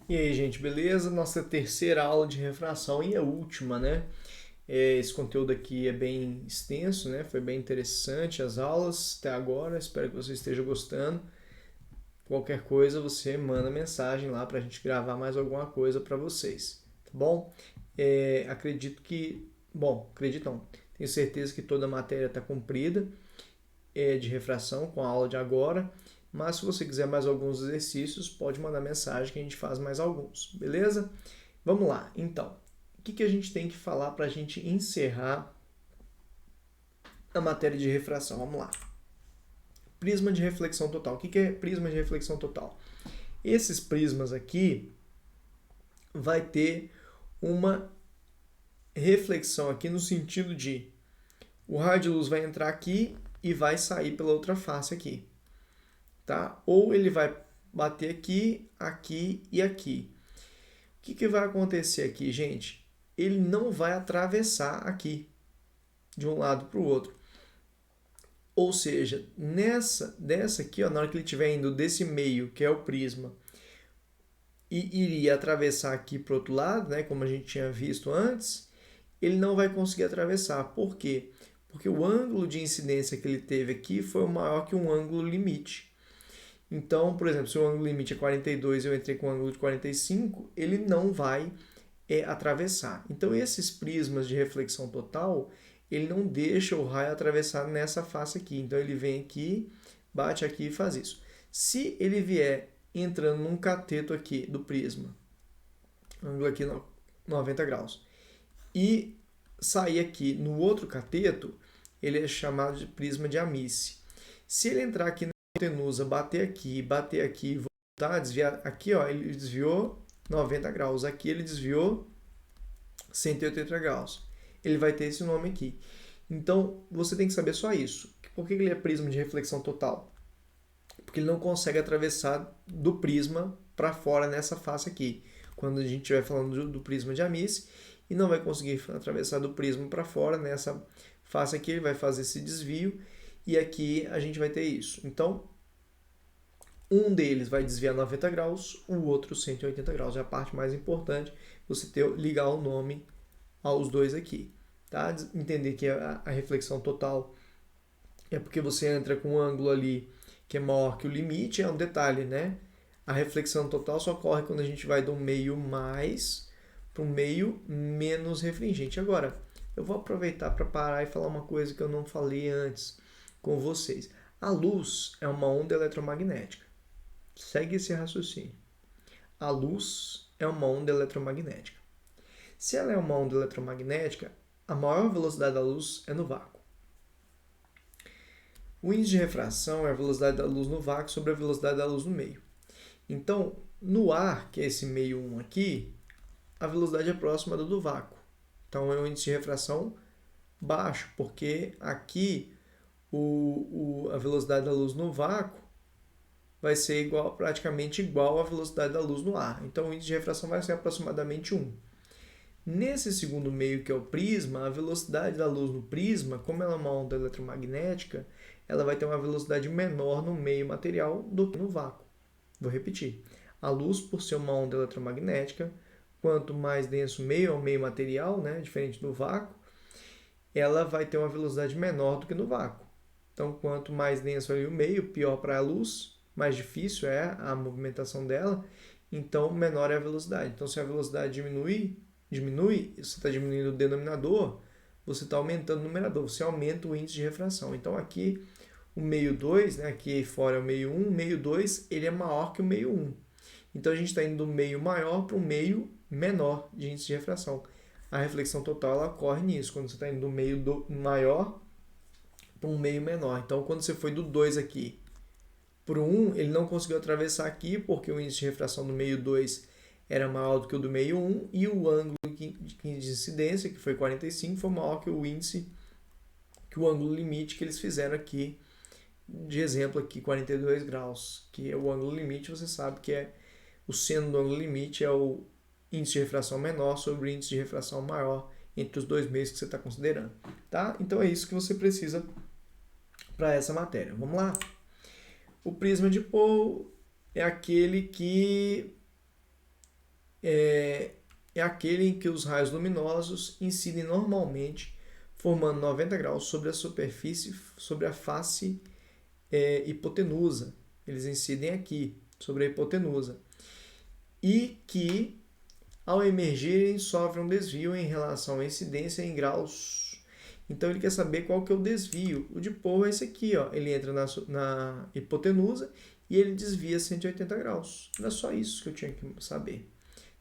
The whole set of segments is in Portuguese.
E aí, gente, beleza? Nossa terceira aula de refração e a última, né? Esse conteúdo aqui é bem extenso, né? Foi bem interessante as aulas até agora. Espero que você esteja gostando. Qualquer coisa, você manda mensagem lá para a gente gravar mais alguma coisa para vocês, tá bom? Acredito que, bom, acredito não. Tenho certeza que toda a matéria está cumprida de refração com a aula de agora. Mas se você quiser mais alguns exercícios, pode mandar mensagem que a gente faz mais alguns, beleza? Vamos lá, então. O que a gente tem que falar para a gente encerrar a matéria de refração? Vamos lá. Prisma de reflexão total. O que é prisma de reflexão total? Esses prismas aqui vai ter uma reflexão aqui no sentido de o raio de luz vai entrar aqui e vai sair pela outra face aqui, tá? Ou ele vai bater aqui, aqui e aqui. O que vai acontecer aqui, gente? Ele não vai atravessar aqui de um lado para o outro. Ou seja, dessa aqui, ó, na hora que ele estiver indo desse meio, que é o prisma, e iria atravessar aqui para o outro lado, né, como a gente tinha visto antes, ele não vai conseguir atravessar. Por quê? Porque o ângulo de incidência que ele teve aqui foi maior que um ângulo limite. Então, por exemplo, se o ângulo limite é 42 e eu entrei com um ângulo de 45, ele não vai atravessar. Então, esses prismas de reflexão total, ele não deixa o raio atravessar nessa face aqui. Então, ele vem aqui, bate aqui e faz isso. Se ele vier entrando num cateto aqui do prisma, ângulo aqui 90 graus, e sair aqui no outro cateto, ele é chamado de prisma de Amice. Se ele entrar aqui na hipotenusa, bater aqui e voltar, desviar aqui, ó, ele desviou 90 graus. Aqui ele desviou 180 graus. Ele vai ter esse nome aqui. Então, você tem que saber só isso. Por que ele é prisma de reflexão total? Porque ele não consegue atravessar do prisma para fora nessa face aqui. Quando a gente estiver falando do prisma de Amice, e não vai conseguir atravessar do prisma para fora nessa face aqui, ele vai fazer esse desvio, e aqui a gente vai ter isso. Então, um deles vai desviar 90 graus, o outro 180 graus. É a parte mais importante, você ligar o nome aos dois aqui. Tá? Entender que a reflexão total é porque você entra com um ângulo ali que é maior que o limite, é um detalhe, né? A reflexão total só ocorre quando a gente vai do meio mais para um meio menos refringente. Agora, eu vou aproveitar para parar e falar uma coisa que eu não falei antes com vocês. A luz é uma onda eletromagnética. Segue esse raciocínio. A luz é uma onda eletromagnética. Se ela é uma onda eletromagnética, a maior velocidade da luz é no vácuo. O índice de refração é a velocidade da luz no vácuo sobre a velocidade da luz no meio. Então, no ar, que é esse meio 1 aqui, a velocidade é próxima da do vácuo. Então, é um índice de refração baixo, porque aqui a velocidade da luz no vácuo vai ser praticamente igual à velocidade da luz no ar. Então, o índice de refração vai ser aproximadamente 1. Nesse segundo meio, que é o prisma, a velocidade da luz no prisma, como ela é uma onda eletromagnética, ela vai ter uma velocidade menor no meio material do que no vácuo. Vou repetir. A luz, por ser uma onda eletromagnética, quanto mais denso o meio, é o meio material, né, diferente do vácuo, ela vai ter uma velocidade menor do que no vácuo. Então, quanto mais denso ali o meio, pior para a luz, mais difícil é a movimentação dela, então menor é a velocidade. Então, se a velocidade diminui, você está diminuindo o denominador, você está aumentando o numerador, você aumenta o índice de refração. Então, aqui o meio 2, né, aqui fora é o meio 1, o meio 2 ele é maior que o meio 1. Então, a gente está indo do meio maior para o meio menor de índice de refração. A reflexão total ela ocorre nisso, quando você está indo do meio maior para um meio menor. Então, quando você foi do 2 aqui para o 1, ele não conseguiu atravessar aqui, porque o índice de refração do meio 2 era maior do que o do meio 1, e o ângulo de incidência, que foi 45, foi maior que o índice, que o ângulo limite que eles fizeram aqui, de exemplo aqui, 42 graus, que é o ângulo limite, você sabe que é o seno do ângulo limite é o índice de refração menor sobre o índice de refração maior entre os dois meios que você está considerando. Tá? Então é isso que você precisa para essa matéria. Vamos lá? O prisma de Poe é aquele que é aquele em que os raios luminosos incidem normalmente, formando 90 graus sobre a superfície, sobre a face hipotenusa. Eles incidem aqui, sobre a hipotenusa. E que, ao emergirem, sofrem um desvio em relação à incidência em graus. Então ele quer saber qual que é o desvio. O dipolo é esse aqui, ó. Ele entra na hipotenusa e ele desvia 180 graus. Era só isso que eu tinha que saber.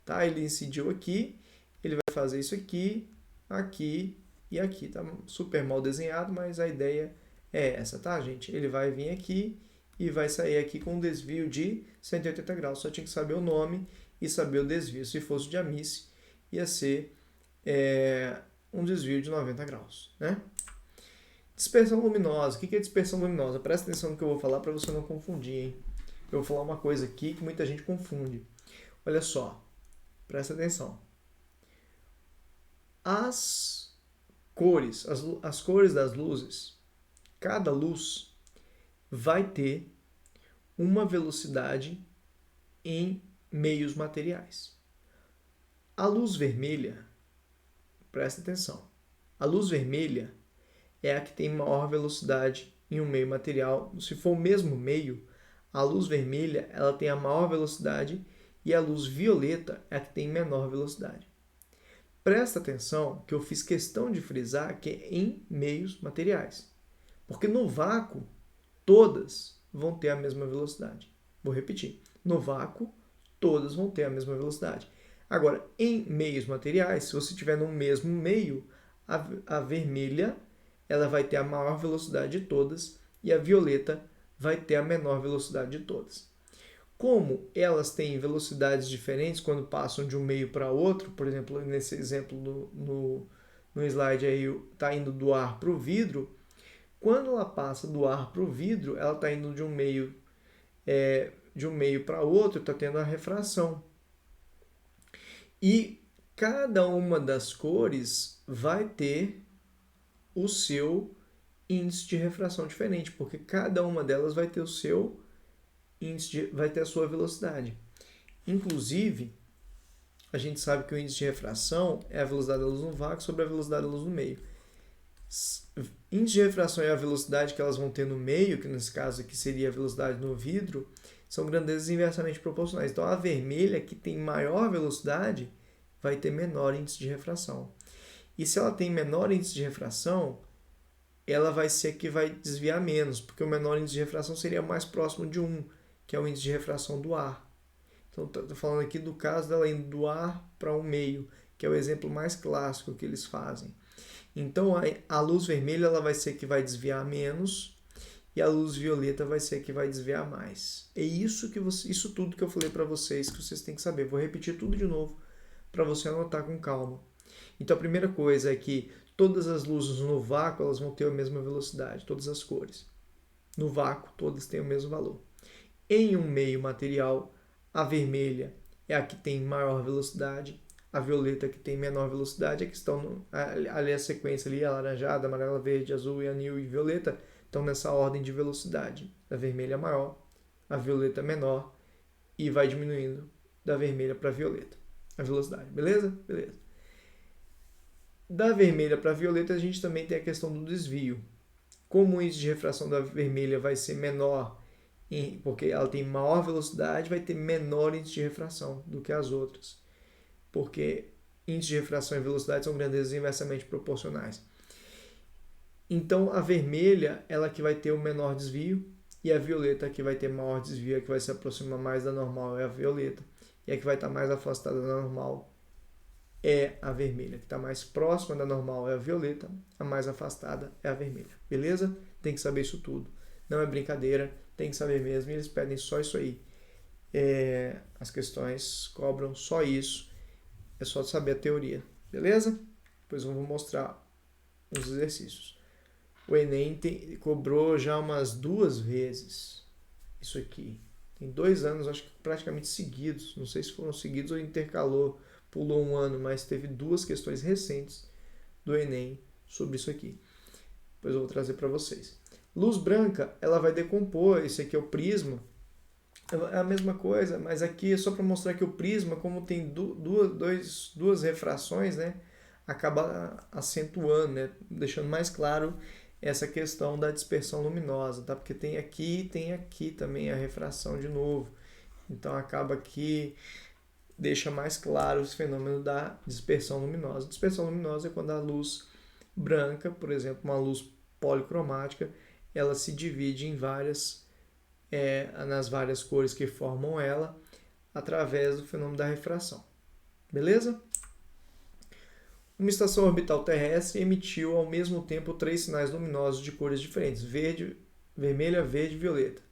Tá? Ele incidiu aqui, ele vai fazer isso aqui, aqui e aqui. Tá super mal desenhado, mas a ideia é essa, tá, gente? Ele vai vir aqui e vai sair aqui com um desvio de 180 graus. Só tinha que saber o nome e saber o desvio. Se fosse de Amice, ia ser um desvio de 90 graus, né? Dispersão luminosa. O que é dispersão luminosa? Presta atenção no que eu vou falar para você não confundir, hein? Eu vou falar uma coisa aqui que muita gente confunde. Olha só, presta atenção. As cores, as cores das luzes, cada luz vai ter uma velocidade em meios materiais. A luz vermelha, presta atenção, a luz vermelha é a que tem maior velocidade em um meio material. Se for o mesmo meio, a luz vermelha ela tem a maior velocidade e a luz violeta é a que tem menor velocidade. Presta atenção que eu fiz questão de frisar que é em meios materiais, porque no vácuo todas vão ter a mesma velocidade. Vou repetir, no vácuo todas vão ter a mesma velocidade. Agora, em meios materiais, se você estiver no mesmo meio, a vermelha ela vai ter a maior velocidade de todas e a violeta vai ter a menor velocidade de todas. Como elas têm velocidades diferentes quando passam de um meio para outro, por exemplo, nesse exemplo no slide aí está indo do ar para o vidro, quando ela passa do ar para o vidro, ela está indo de um meio para outro, está tendo a refração. E cada uma das cores vai ter o seu índice de refração diferente, porque cada uma delas vai ter o seu índice, vai ter a sua velocidade. Inclusive, a gente sabe que o índice de refração é a velocidade da luz no vácuo sobre a velocidade da luz no meio. Índice de refração e a velocidade que elas vão ter no meio, que nesse caso aqui seria a velocidade no vidro, são grandezas inversamente proporcionais. Então a vermelha, que tem maior velocidade, vai ter menor índice de refração. E se ela tem menor índice de refração, ela vai ser a que vai desviar menos, porque o menor índice de refração seria mais próximo de 1, que é o índice de refração do ar. Então estou falando aqui do caso dela indo do ar para um meio, que é o exemplo mais clássico que eles fazem. Então a luz vermelha ela vai ser a que vai desviar menos e a luz violeta vai ser a que vai desviar mais. É isso tudo que eu falei para vocês que vocês têm que saber. Vou repetir tudo de novo para você anotar com calma. Então a primeira coisa é que todas as luzes no vácuo elas vão ter a mesma velocidade, todas as cores. No vácuo todas têm o mesmo valor. Em um meio material, a vermelha é a que tem maior velocidade, a violeta que tem menor velocidade, a que estão ali a sequência ali, alaranjada, amarela, verde, azul, anil e violeta, estão nessa ordem de velocidade. A vermelha é maior, a violeta é menor e vai diminuindo da vermelha para a violeta a velocidade, beleza? Beleza. Da vermelha para a violeta a gente também tem a questão do desvio. Como o índice de refração da vermelha vai ser menor, porque ela tem maior velocidade, vai ter menor índice de refração do que as outras. Porque índice de refração e velocidade são grandezas inversamente proporcionais. Então a vermelha ela que vai ter o menor desvio e a violeta que vai ter maior desvio, a que vai se aproximar mais da normal é a violeta. E a que vai estar mais afastada da normal é a vermelha. A que está mais próxima da normal é a violeta, a mais afastada é a vermelha. Beleza? Tem que saber isso tudo. Não é brincadeira, tem que saber mesmo. E eles pedem só isso aí. As questões cobram só isso. É só saber a teoria. Beleza? Depois eu vou mostrar os exercícios. O Enem cobrou já umas 2 vezes isso aqui. Tem 2 anos, acho que praticamente seguidos. Não sei se foram seguidos ou intercalou, pulou um ano, mas teve 2 questões recentes do Enem sobre isso aqui. Depois eu vou trazer para vocês. Luz branca, ela vai decompor, esse aqui é o prisma. É a mesma coisa, mas aqui é só para mostrar que o prisma, como tem duas refrações, né, acaba acentuando, né, deixando mais claro essa questão da dispersão luminosa, tá? Porque tem aqui também a refração de novo. Então acaba que deixa mais claro esse fenômeno da dispersão luminosa. Dispersão luminosa é quando a luz branca, por exemplo, uma luz policromática, ela se divide em nas várias cores que formam ela através do fenômeno da refração. Beleza? Uma estação orbital terrestre emitiu ao mesmo tempo 3 sinais luminosos de cores diferentes: vermelha, verde e violeta.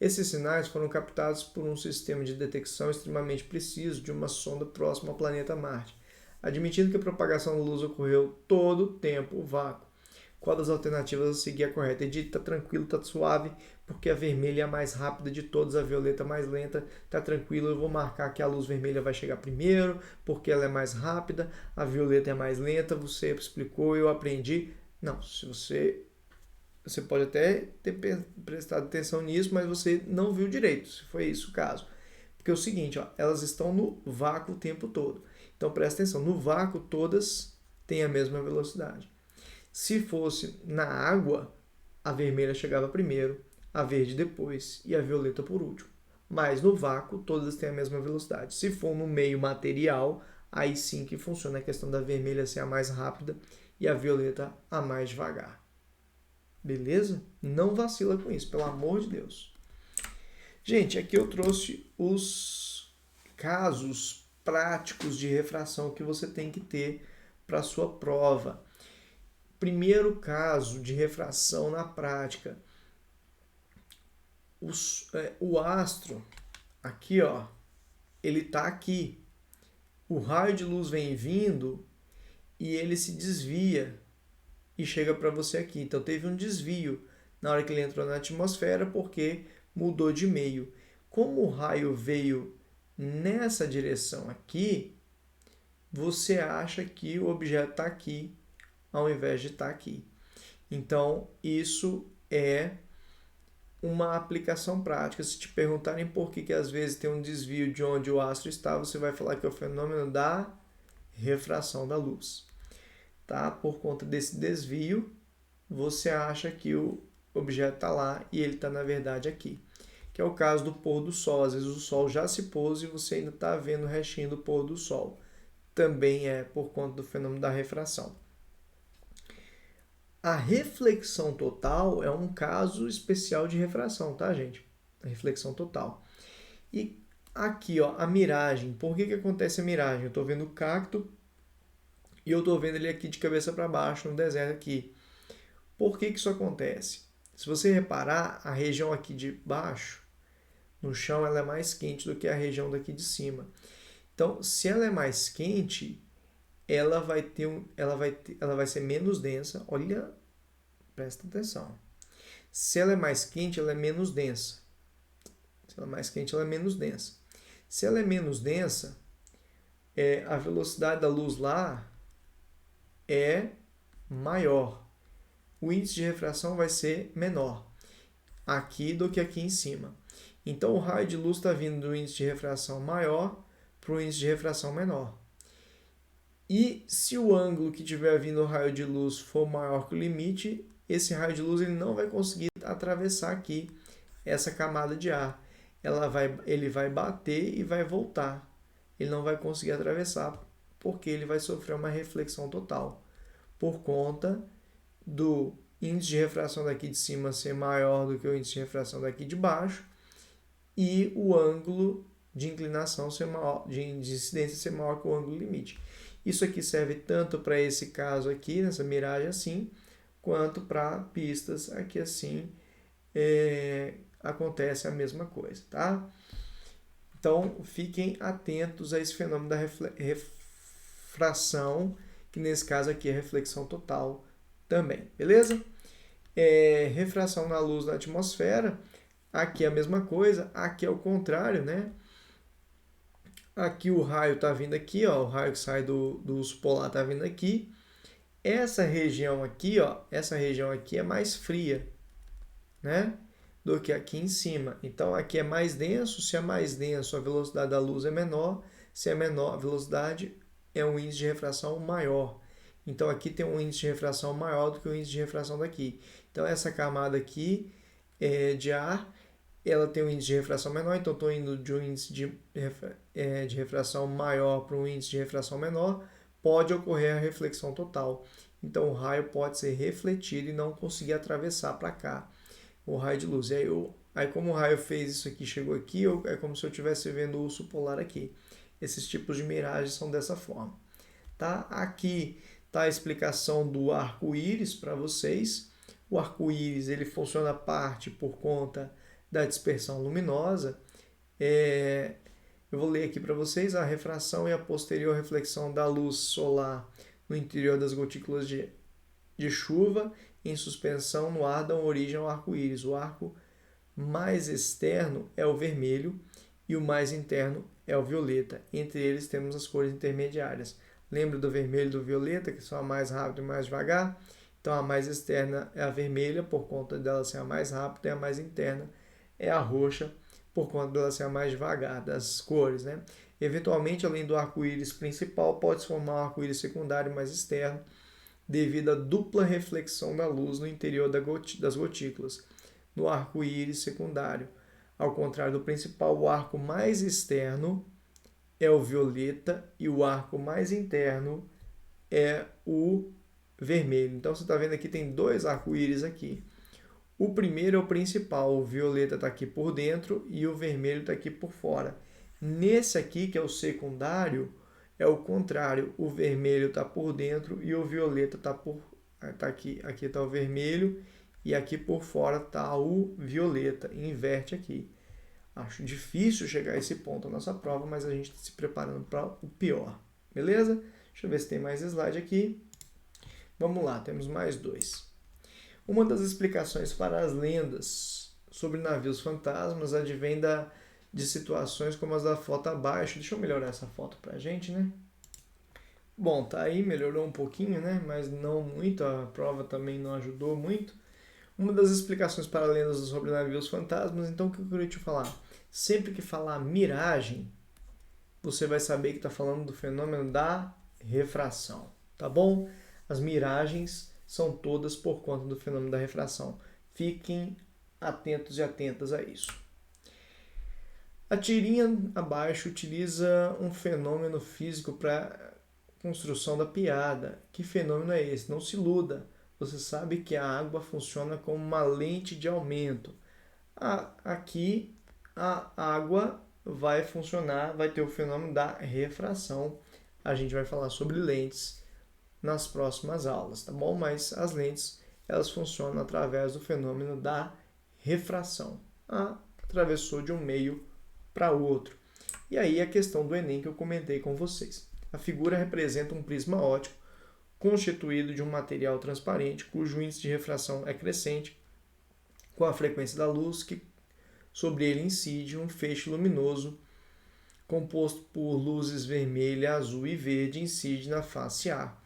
Esses sinais foram captados por um sistema de detecção extremamente preciso de uma sonda próxima ao planeta Marte, admitindo que a propagação da luz ocorreu todo o tempo vácuo. Qual das alternativas a seguir é a correta? Edith, tá tranquilo, tá suave, porque a vermelha é a mais rápida de todas, a violeta é mais lenta, tá tranquilo, eu vou marcar que a luz vermelha vai chegar primeiro, porque ela é mais rápida, a violeta é mais lenta, você explicou, eu aprendi. Não, se você pode até ter prestado atenção nisso, mas você não viu direito, se foi isso o caso. Porque é o seguinte, ó, elas estão no vácuo o tempo todo. Então presta atenção, no vácuo todas têm a mesma velocidade. Se fosse na água, a vermelha chegava primeiro, a verde depois e a violeta por último. Mas no vácuo, todas têm a mesma velocidade. Se for no meio material, aí sim que funciona a questão da vermelha ser a mais rápida e a violeta a mais devagar. Beleza? Não vacila com isso, pelo amor de Deus. Gente, aqui eu trouxe os casos práticos de refração que você tem que ter para a sua prova. Primeiro caso de refração na prática. O astro, aqui ó, ele está aqui. O raio de luz vem vindo e ele se desvia e chega para você aqui. Então teve um desvio na hora que ele entrou na atmosfera porque mudou de meio. Como o raio veio nessa direção aqui, você acha que o objeto está aqui ao invés de estar aqui. Então, isso é uma aplicação prática. Se te perguntarem por que às vezes tem um desvio de onde o astro está, você vai falar que é o fenômeno da refração da luz. Tá? Por conta desse desvio, você acha que o objeto está lá e ele está, na verdade, aqui. Que é o caso do pôr do sol. Às vezes o sol já se pôs e você ainda está vendo o restinho do pôr do sol. Também é por conta do fenômeno da refração. A reflexão total é um caso especial de refração, tá, gente? A reflexão total. E aqui, ó, a miragem. Por que acontece a miragem? Eu estou vendo o cacto e eu estou vendo ele aqui de cabeça para baixo, no deserto aqui. Por que isso acontece? Se você reparar, a região aqui de baixo, no chão, ela é mais quente do que a região daqui de cima. Então, se ela é mais quente, ela vai ser menos densa. Olha, presta atenção. Se ela é mais quente, ela é menos densa. Se ela é mais quente, ela é menos densa. Se ela é menos densa, a velocidade da luz lá é maior. O índice de refração vai ser menor aqui do que aqui em cima. Então, o raio de luz está vindo do índice de refração maior para o índice de refração menor. E se o ângulo que estiver vindo o raio de luz for maior que o limite, esse raio de luz ele não vai conseguir atravessar aqui essa camada de ar. Ele vai bater e vai voltar. Ele não vai conseguir atravessar porque ele vai sofrer uma reflexão total por conta do índice de refração daqui de cima ser maior do que o índice de refração daqui de baixo e o ângulo de inclinação ser maior, de incidência ser maior que o ângulo limite. Isso aqui serve tanto para esse caso aqui, nessa miragem assim, quanto para pistas aqui assim, acontece a mesma coisa, tá? Então, fiquem atentos a esse fenômeno da refração, que nesse caso aqui é reflexão total também, beleza? Refração na luz na atmosfera, aqui é a mesma coisa, aqui é o contrário, né? Aqui o raio está vindo aqui, ó, o raio que sai do urso polar está vindo aqui. Essa região aqui, ó, essa região aqui é mais fria, né? do que aqui em cima. Então aqui é mais denso, se é mais denso a velocidade da luz é menor, se é menor a velocidade é um índice de refração maior. Então aqui tem um índice de refração maior do que o índice de refração daqui. Então essa camada aqui de ar, ela tem um índice de refração menor, então estou indo de um índice de refração maior para um índice de refração menor, pode ocorrer a reflexão total. Então o raio pode ser refletido e não conseguir atravessar para cá, o raio de luz. Aí como o raio fez isso aqui, chegou aqui, é como se eu estivesse vendo o urso polar aqui. Esses tipos de miragem são dessa forma. Tá? Aqui está a explicação do arco-íris para vocês. O arco-íris ele funciona parte por conta da dispersão luminosa. Eu vou ler aqui para vocês: a refração e a posterior reflexão da luz solar no interior das gotículas de chuva em suspensão no ar dão origem ao arco-íris. O arco mais externo é o vermelho e o mais interno é o violeta. Entre eles temos as cores intermediárias. Lembra do vermelho e do violeta, que são a mais rápida e mais devagar? Então a mais externa é a vermelha, por conta dela ser a mais rápida, e a mais interna é a roxa, por conta dela ser a mais devagar das cores, né? Eventualmente, além do arco-íris principal, pode-se formar um arco-íris secundário mais externo, devido à dupla reflexão da luz no interior das gotículas. No arco-íris secundário, ao contrário do principal, o arco mais externo é o violeta e o arco mais interno é o vermelho. Então você está vendo aqui, tem dois arco-íris aqui. O primeiro é o principal, o violeta está aqui por dentro e o vermelho está aqui por fora. Nesse aqui, que é o secundário, é o contrário, o vermelho está por dentro e o violeta está aqui. Aqui está o vermelho e aqui por fora está o violeta. Inverte aqui. Acho difícil chegar a esse ponto na nossa prova, mas a gente está se preparando para o pior. Beleza? Deixa eu ver se tem mais slide aqui. Vamos lá, temos mais dois. Uma das explicações para as lendas sobre navios fantasmas advém de situações como as da foto abaixo. Deixa eu melhorar essa foto para a gente, né? Bom, tá aí, melhorou um pouquinho, né? Mas não muito, a prova também não ajudou muito. Uma das explicações para lendas sobre navios fantasmas, então o que eu queria te falar? Sempre que falar miragem, você vai saber que está falando do fenômeno da refração, tá bom? As miragens são todas por conta do fenômeno da refração. Fiquem atentos e atentas a isso. A tirinha abaixo utiliza um fenômeno físico para construção da piada. Que fenômeno é esse? Não se iluda. Você sabe que a água funciona como uma lente de aumento. Aqui a água vai funcionar, vai ter o fenômeno da refração. A gente vai falar sobre lentes nas próximas aulas, tá bom? Mas as lentes, elas funcionam através do fenômeno da refração. Atravessou de um meio para outro. E aí a questão do Enem que eu comentei com vocês. A figura representa um prisma óptico constituído de um material transparente cujo índice de refração é crescente com a frequência da luz que sobre ele incide um feixe luminoso composto por luzes vermelha, azul e verde incide na face A.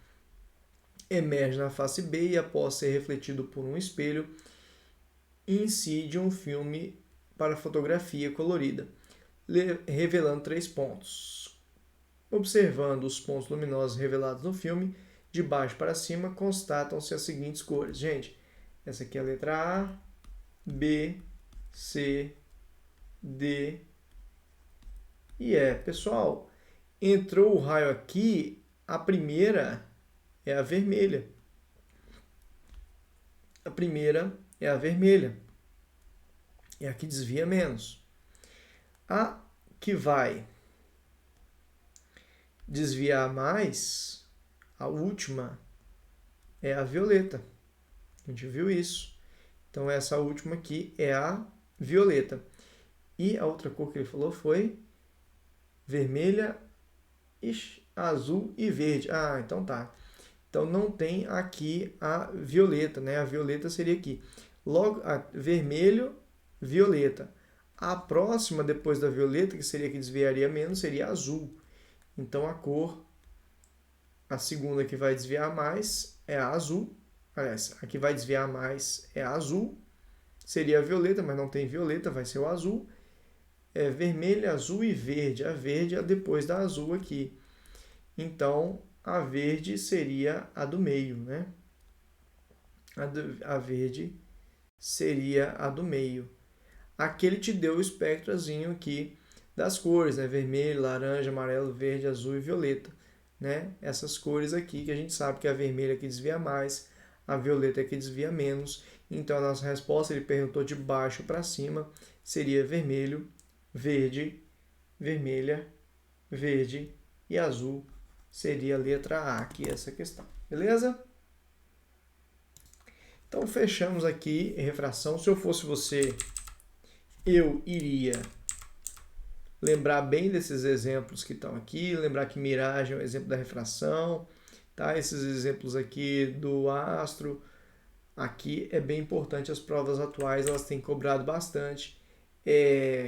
Emerge na face B e, após ser refletido por um espelho, incide um filme para fotografia colorida, revelando 3 pontos. Observando os pontos luminosos revelados no filme, de baixo para cima, constatam-se as seguintes cores. Gente, essa aqui é a letra A, B, C, D e E. Pessoal, entrou o raio aqui, a primeira é a vermelha. A primeira é a vermelha. É a que desvia menos. A que vai desviar mais, a última, é a violeta. A gente viu isso. Então essa última aqui é a violeta. E a outra cor que ele falou foi vermelha, azul e verde. Então tá. Então não tem aqui a violeta, né? A violeta seria aqui. Logo, vermelho, violeta. A próxima depois da violeta, que seria que desviaria menos, seria azul. Então a segunda que vai desviar mais é a azul. Aliás, a que vai desviar mais é a azul. seria a violeta, mas não tem violeta, vai ser o azul. É vermelho, azul e verde. A verde é depois da azul aqui. Então, a verde seria a do meio, né? A verde seria a do meio. Aqui ele te deu o espectrozinho aqui das cores, né? Vermelho, laranja, amarelo, verde, azul e violeta, né? Essas cores aqui que a gente sabe que a vermelha que desvia mais, a violeta é que desvia menos. Então a nossa resposta, ele perguntou de baixo para cima, seria vermelho, verde, vermelha, verde e azul. Seria a letra A aqui essa questão. Beleza? Então fechamos aqui refração. Se eu fosse você, eu iria lembrar bem desses exemplos que estão aqui, lembrar que miragem é um exemplo da refração, tá? Esses exemplos aqui do astro, aqui é bem importante, as provas atuais elas têm cobrado bastante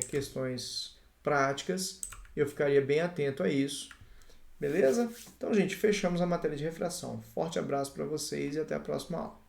questões práticas, eu ficaria bem atento a isso, beleza? Então, gente, fechamos a matéria de refração. Forte abraço para vocês e até a próxima aula.